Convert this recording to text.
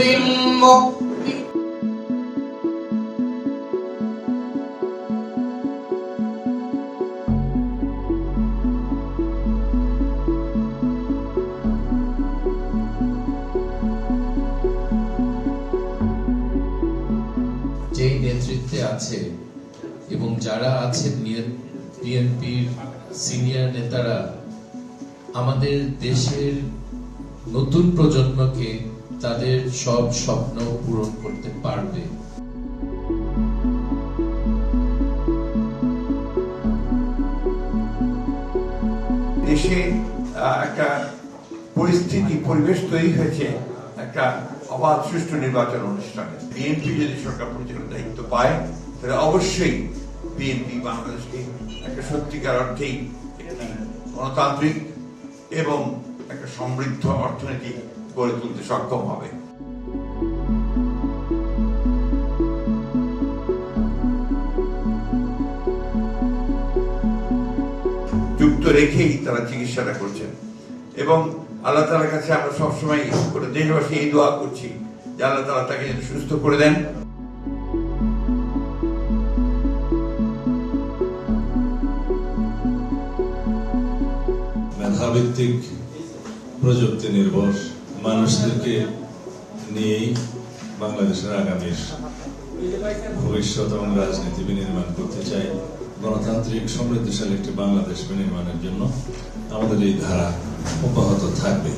মুসলিম মুক্তি। যেই নেতৃত্বে আছে এবং যারা আছেন বিএনপির সিনিয়র নেতারা আমাদের দেশের নতুন প্রজন্মকে তাদের সব স্বপ্ন পূরণ করতে পারবে। দেশে একটা পরিবেশ তৈরি হয়েছে একটা অবাধ সুষ্ঠু নির্বাচন অনুষ্ঠানে। বিএনপি যদি সরকার পরিচালনার দায়িত্ব পায় তাহলে অবশ্যই বিএনপি বাংলাদেশকে একটা সত্যিকার অর্থেই একটি গণতান্ত্রিক এবং একটা সমৃদ্ধ অর্থনীতি গড়ে তুলতে সক্ষম হবে। যুক্ত রেখেই তারা চিকিৎসাটা করছেন এবং আল্লাহ তাআলার কাছে আমরা সবসময় দেশবাসী এই দোয়া করছি যে আল্লাহ তাআলা তাকে যেন সুস্থ করে দেন। মেধাভিত্তিক প্রযুক্তি নির্ভর মানুষদেরকে নিয়েই বাংলাদেশের আগামীর ভবিষ্যৎ এবং রাজনীতি বিনির্মাণ করতে চাই। গণতান্ত্রিক সমৃদ্ধশালী একটি বাংলাদেশ বিনির্মাণের জন্য আমাদের এই ধারা অব্যাহত থাকবে।